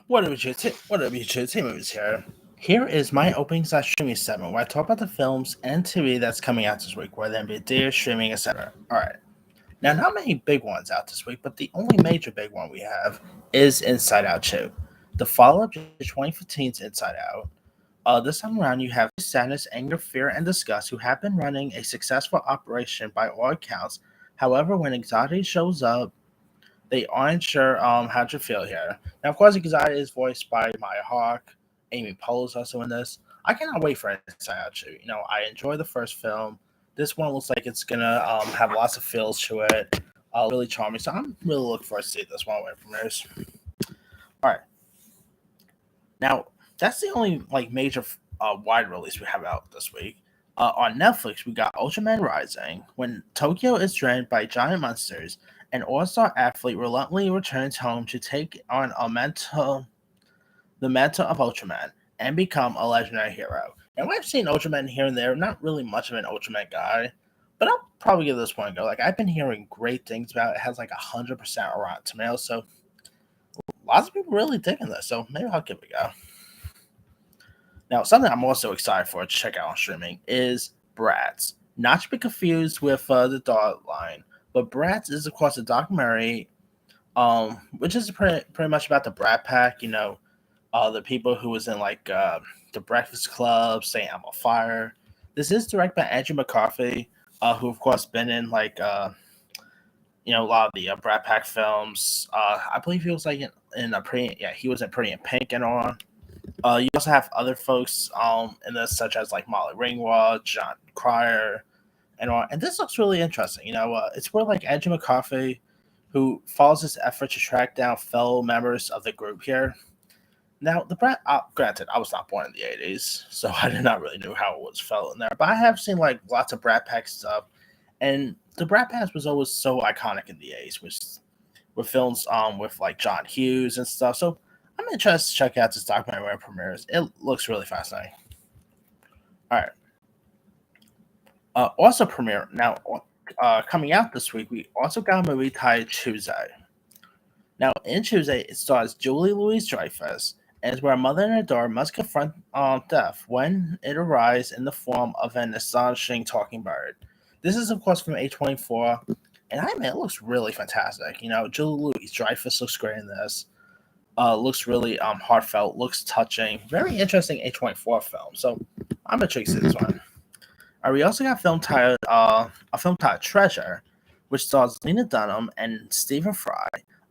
What up, YouTube? Team Movies here. Here is my opening slash streaming segment where I talk about the films and TV that's coming out this week, whether it be theater, streaming, etc. Alright. Now, not many big ones out this week, but the only major big one we have is Inside Out 2. The follow up to 2015's Inside Out. This time around, you have sadness, anger, fear, and disgust who have been running a successful operation by all accounts. However, when anxiety shows up, they aren't sure how to feel here. Now, of course, Anxiety is voiced by Maya Hawke. Amy Poehler is also in this. I cannot wait for Inside Out 2. I enjoyed the first film. This one looks like it's gonna have lots of feels to it. Really charming. So I'm really looking forward to see this one when it premieres. All right. Now, that's the only major wide release we have out this week. On Netflix, we got Ultraman Rising. When Tokyo is drained by giant monsters, an all-star athlete reluctantly returns home to take on the mantle of Ultraman and become a legendary hero. And I've seen Ultraman here and there, not really much of an Ultraman guy, but I'll probably give this one a go. I've been hearing great things about it. It has 100% Rotten Tomatoes, so lots of people really digging this, so maybe I'll give it a go. Now, something I'm also excited for to check out on streaming is Bratz. Not to be confused with the dog line, but Bratz is, of course, a documentary, which is pretty much about the Brat Pack. The people who was in the Breakfast Club, saying I'm on fire. This is directed by Andrew McCarthy, who, of course, been in a lot of the Brat Pack films. I believe he was he was in Pretty in Pink and all. You also have other folks in this, such as Molly Ringwald, John Cryer, and all. And this looks really interesting. It's where Andrew McCarthy, who follows this effort to track down fellow members of the group here. Now, the Brat, granted, I was not born in the 80s, so I did not really know how it was felt in there. But I have seen lots of Brat Pack stuff, and the Brat Pack was always so iconic in the 80s, with films with John Hughes and stuff. So I'm interested to check out this documentary when it premieres. It looks really fascinating. All right. Also premiere now, coming out this week, we also got a movie titled Tuesday. Now, in Tuesday, it stars Julie Louis-Dreyfus, and is where a mother and a daughter must confront death when it arrives in the form of an astonishing talking bird. This is, of course, from A24, and it looks really fantastic. Julie Louis-Dreyfus looks great in this. Looks really heartfelt, looks touching. Very interesting A24 film. So I'm intrigued to see this one. We also got a film titled Treasure, which stars Lena Dunham and Stephen Fry.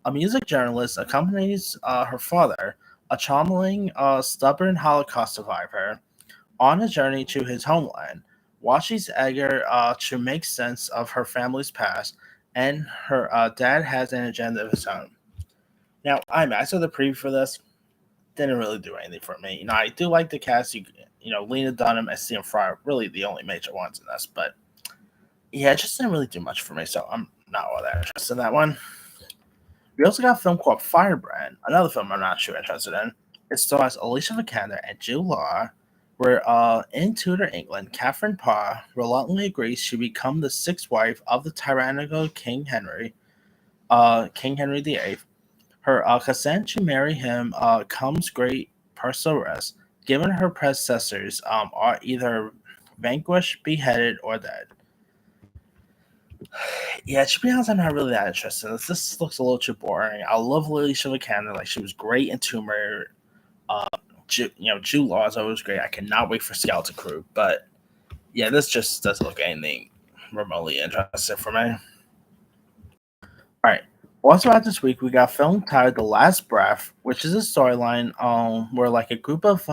A music journalist accompanies her father, a charming, stubborn Holocaust survivor, on a journey to his homeland, while she's eager to make sense of her family's past, and her dad has an agenda of his own. Now, I saw the preview for this. Didn't really do anything for me. I do like the cast. Lena Dunham and Stephen Fry are really the only major ones in this. But, yeah, it just didn't really do much for me. So I'm not all that interested in that one. We also got a film called Firebrand, another film I'm not too interested in. It stars Alicia Vikander and Jude Law, where in Tudor England, Catherine Parr reluctantly agrees to become the sixth wife of the tyrannical King Henry VIII. Her consent to marry him comes great personal risk, given her predecessors are either vanquished, beheaded, or dead. Yeah, to be honest, I'm not really that interested. This looks a little too boring. I love Alicia Vikander. She was great in Tomb Raider. Jude Law is always great. I cannot wait for Skeleton Crew. But, yeah, this just doesn't look anything remotely interesting for me. All right. Also out this week, we got a film titled The Last Breath, which is a storyline where a group of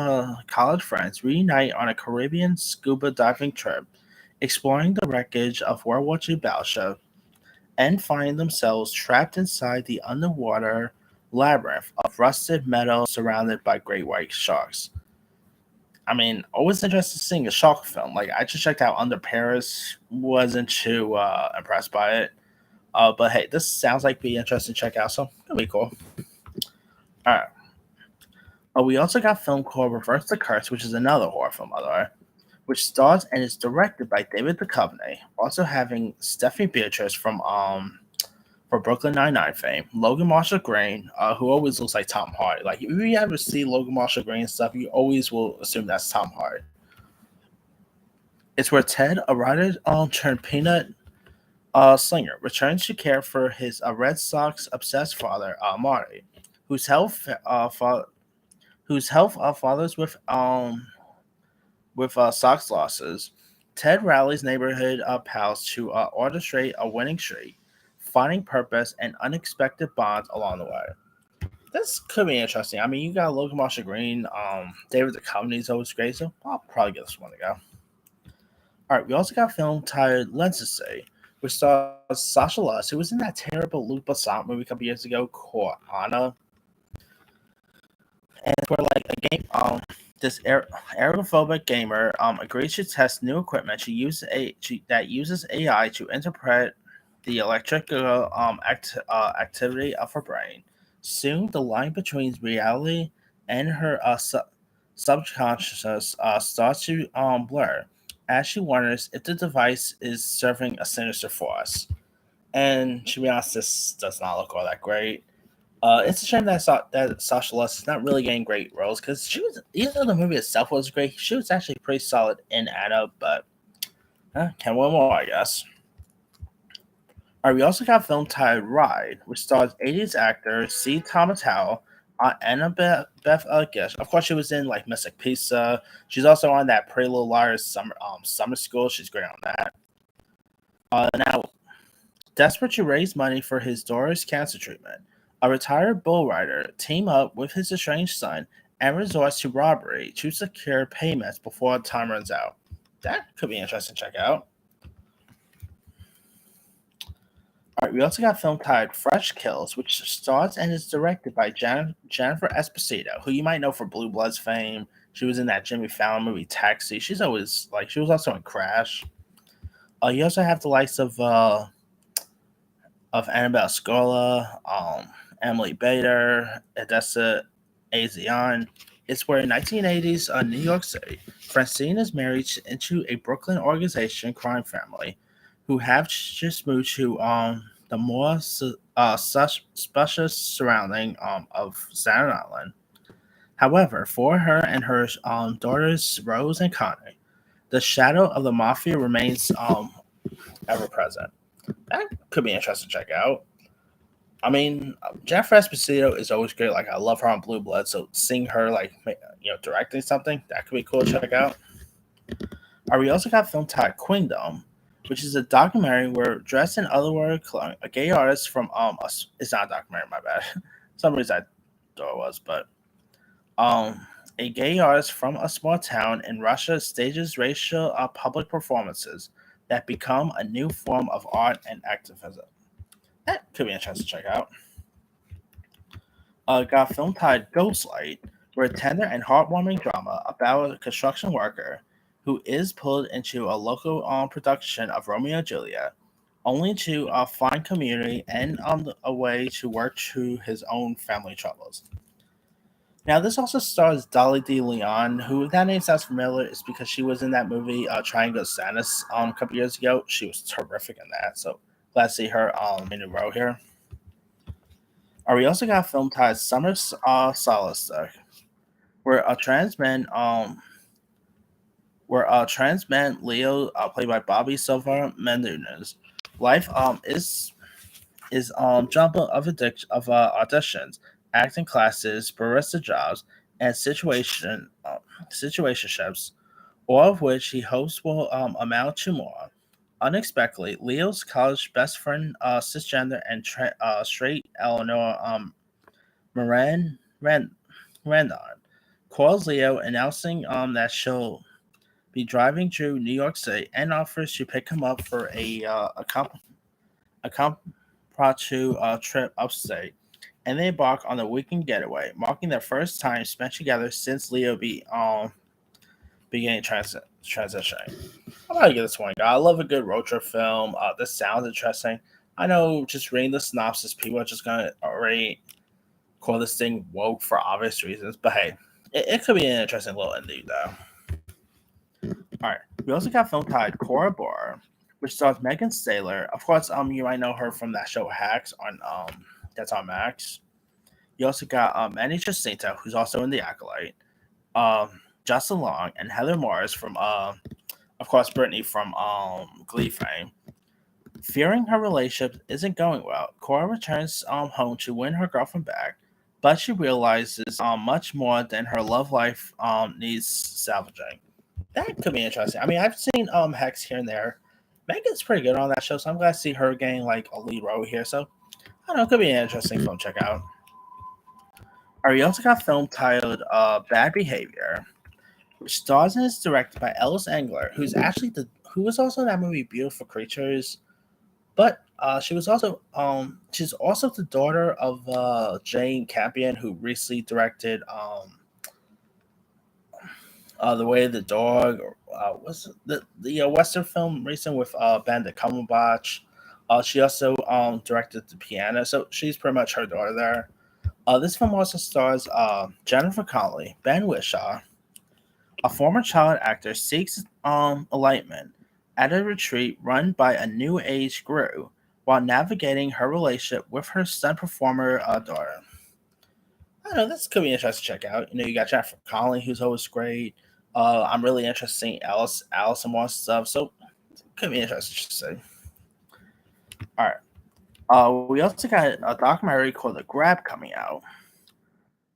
college friends reunite on a Caribbean scuba diving trip, exploring the wreckage of World War II battleship, and find themselves trapped inside the underwater labyrinth of rusted metal surrounded by great white sharks. Always interested in seeing a shark film. I just checked out Under Paris, wasn't too impressed by it. But hey, this sounds like be interesting to check out, so it'll be cool. All right. We also got a film called Reverse the Curse, which is another horror film, by the way, which stars and is directed by David Duchovny, also having Stephanie Beatrice from for Brooklyn Nine-Nine fame, Logan Marshall Green, who always looks like Tom Hardy. Like, if you ever see Logan Marshall Green stuff, you always will assume that's Tom Hardy. It's where Ted, a writer turned peanut slinger, returns to care for his Red Sox obsessed father, Marty, whose health fathers with Sox losses. Ted rallies neighborhood pals to orchestrate a winning streak, finding purpose and unexpected bonds along the way. This could be interesting. I mean, you got Logan Marshall Green, David Duchovny is always great, so I'll probably give this one to go. All right, we also got a film titled Lenses, which stars Sasha Luz, who was in that terrible Luc Besson movie a couple years ago called Anna. And it's where like a game, this aerophobic gamer agrees to test new equipment that uses AI to interpret the electrical activity of her brain. Soon, the line between reality and her subconscious starts to blur as she wonders if the device is serving a sinister force. And to be honest, this does not look all that great. It's a shame that Sasha Luz is not really getting great roles because she was, even though the movie itself was great, she was actually pretty solid in Anna, but can win more, I guess. All right, we also got a film titled Ride, which stars 80s actor C. Thomas Howell, Annabeth Gish. Of course, she was in like Mystic Pizza. She's also on that Pretty Little Liars summer school. She's great on that. Now, desperate to raise money for his daughter's cancer treatment, a retired bull rider teams up with his estranged son and resorts to robbery to secure payments before time runs out. That could be interesting to check out. All right, we also got a film titled Fresh Kills, which stars and is directed by Jennifer Esposito, who you might know for Blue Bloods fame. She was in that Jimmy Fallon movie Taxi. She was also in Crash. You also have the likes of Annabelle Scola, Emily Bader, Edessa Azion. It's where in 1980s New York City, Francine is married into a Brooklyn organization crime family who have just moved to the more special surrounding of Staten Island. However, for her and her daughters Rose and Connie, the shadow of the mafia remains ever present. That could be interesting to check out. I mean, Jennifer Esposito is always great. Like, I love her on Blue Blood, so seeing her directing something that could be cool to check out. We also got a film titled Queendom, which is a documentary where dressed in otherworldly clothing, a gay artist from it's not a documentary, my bad. Some reason I thought it was, but a gay artist from a small town in Russia stages racial public performances that become a new form of art and activism. That could be interesting to check out. Got a film titled Ghostlight, where a tender and heartwarming drama about a construction worker who is pulled into a local production of Romeo and Juliet, only to find community and on a way to work through his own family troubles. Now, this also stars Dolly D. Leon, who, if that name sounds familiar, is because she was in that movie Triangle of Sadness a couple years ago. She was terrific in that, so glad to see her in a row here. We also got a film titled Summer Solace, where a trans man, Leo, played by Bobby Silva Menendez, life is jumble of auditions, acting classes, barista jobs, and situationships, all of which he hopes will amount to more. Unexpectedly, Leo's college best friend, cisgender and straight Eleanor Randon, calls Leo, announcing that she'll be driving through New York City and offers to pick him up for a impromptu trip upstate, and they embark on a weekend getaway, marking their first time spent together since Leo began transitioning. I'm gonna give this one. I love a good road trip film. This sounds interesting. I know just reading the synopsis, people are just gonna already call this thing woke for obvious reasons, but hey, it could be an interesting little indie though. All right, we also got a film titled Cora Bora, which stars Megan Saylor. Of course, you might know her from that show Hacks on that's on Max. You also got Manny Jacinto, who's also in The Acolyte. Justin Long and Heather Morris from of course Brittany from Glee fame. Fearing her relationship isn't going well, Cora returns home to win her girlfriend back, but she realizes much more than her love life needs salvaging. That could be interesting. I mean, I've seen Hex here and there. Megan's pretty good on that show, so I'm glad to see her getting like a lead role here. So I don't know, it could be an interesting film to check out. We also got a film titled Bad Behavior, which stars and is directed by Ellis Engler, who was also in that movie Beautiful Creatures. But she's also the daughter of Jane Campion, who recently directed The Way of the Dog, or was the Western film recent with Bandit Cumberbatch. She also directed The Piano, so she's pretty much her daughter there. This film also stars Jennifer Connelly, Ben Whishaw, a former child actor seeks enlightenment at a retreat run by a new age guru while navigating her relationship with her stunt performer daughter. I don't know, this could be interesting to check out. You got Jennifer Connelly, who's always great. I'm really interested in seeing Alice and more stuff, so it could be interesting to see. All right. We also got a documentary called The Grab coming out,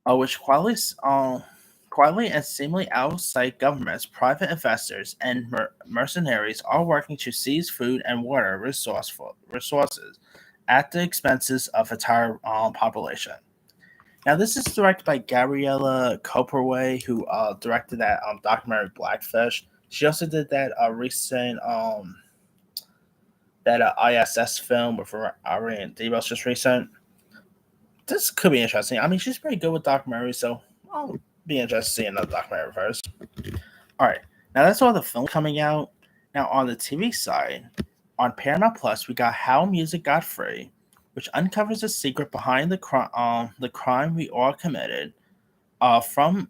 which quietly and seemingly out of sight governments, private investors, and mercenaries are working to seize food and water resources at the expenses of entire population. Now, this is directed by Gabriella Copperway, who directed that documentary Blackfish. She also did that recent that ISS film with Ariane DeBose just recent. This could be interesting. I mean, she's pretty good with documentaries, so I'll be interested to see another documentary first. All right, now that's all the film coming out. Now on the TV side, on Paramount Plus, we got How Music Got Free, which uncovers the secret behind the crime we all committed. From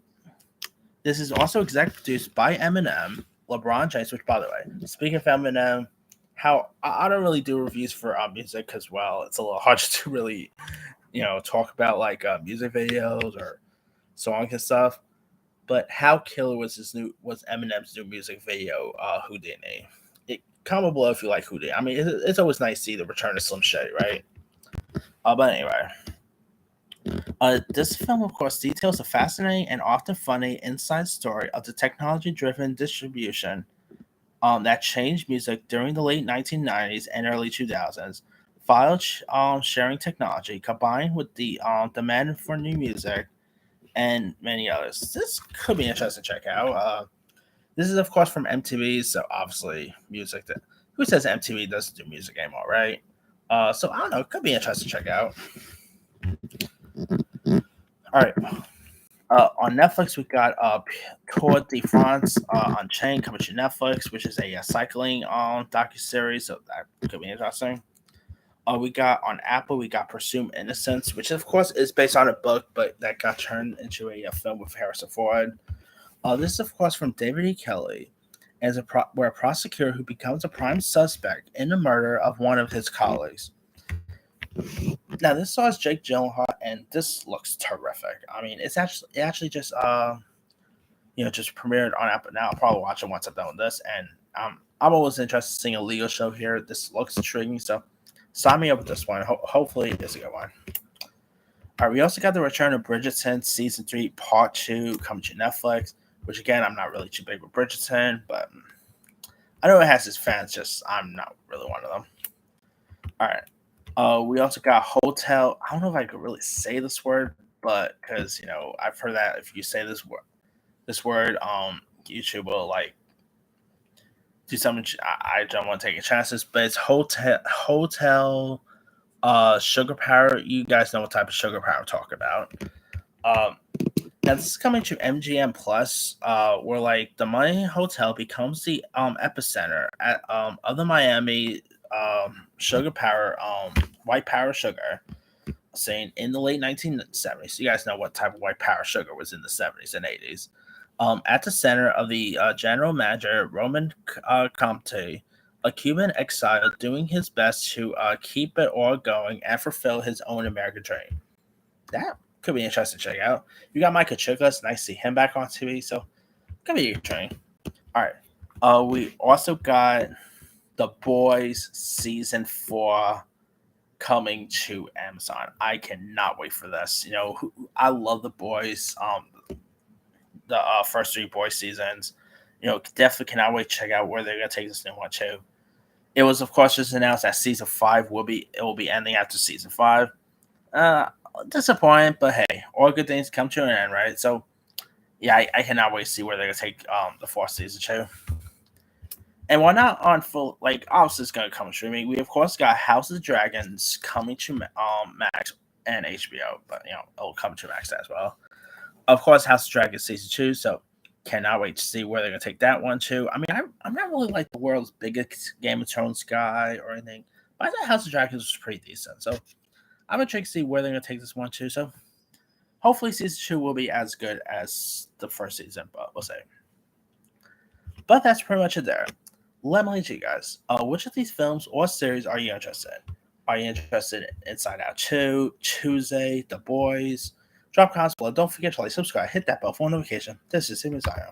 This is also executive produced by Eminem, LeBron James. Which, by the way, speaking of Eminem, how I don't really do reviews for music because, well, it's a little hard to really talk about like music videos or songs and stuff. But how killer was Eminem's new music video, Houdini? Comment below if you like Houdini. I mean, it's always nice to see the return of Slim Shady, right? But anyway, this film, of course, details a fascinating and often funny inside story of the technology-driven distribution that changed music during the late 1990s and early 2000s. File sharing technology combined with the demand for new music and many others. This could be interesting to check out. This is, of course, from MTV, so obviously music. Who says MTV doesn't do music anymore, right? So I don't know. It could be interesting to check out. All right. On Netflix, we got Tour de France Unchained coming to Netflix, which is a cycling docu series, so that could be interesting. We got on Apple, we got Presumed Innocence, which of course is based on a book, but that got turned into a film with Harrison Ford. This is, of course, from David E. Kelly, where a prosecutor who becomes a prime suspect in the murder of one of his colleagues. Now, this stars Jake Gyllenhaal, and this looks terrific. I mean, it actually just just premiered on Apple now. I'll probably watch it once I'm done with this, and I'm always interested in seeing a legal show here. This looks intriguing, so sign me up with this one. Hopefully, it's a good one. All right, we also got the return of Bridgerton Season 3 Part 2 coming to Netflix, which, again, I'm not really too big with Bridgerton, but I know it has its fans, just I'm not really one of them. All right. We also got Hotel. I don't know if I could really say this word, but because, I've heard that if you say this word, YouTube will, like, do something. I don't want to take any chances, but it's Hotel Sugar Power. You guys know what type of sugar power I'm talking about. Now this is coming to MGM Plus, where like the Miami Hotel becomes the epicenter of the Miami sugar power white power sugar scene in the late 1970s. You guys know what type of white power sugar was in the 70s and 80s. At the center of the general manager Roman Comte, a Cuban exile doing his best to keep it all going and fulfill his own American dream. That could be interesting to check out. You got Michael Chiklis, nice to see him back on TV, so could be interesting. All right. We also got The Boys season 4 coming to Amazon. I cannot wait for this. I love The Boys. The first 3 Boys seasons. Definitely cannot wait to check out where they're gonna take this new one too. It was, of course, just announced that season 5 will be ending after season 5. Uh, Disappointing, but hey, all good things come to an end, right? So yeah, I cannot wait to see where they're gonna take the 4th season too. And we're not on full, like, obviously it's gonna come streaming. We of course got House of the Dragons coming to Max and HBO, but it'll come to Max as well. Of course, House of Dragons season 2, so cannot wait to see where they're gonna take that one too. I mean, I'm not really like the world's biggest Game of Thrones guy or anything, but I thought House of Dragons was pretty decent. So I'm intrigued to see where they're gonna take this one too. So hopefully season 2 will be as good as the first season, but we'll see. But that's pretty much it there. Let me lead you guys. Which of these films or series are you interested in? Are you interested in Inside Out 2, Tuesday, The Boys? Drop comments below. Don't forget to like, subscribe, hit that bell for notification. This is Sim Messiah.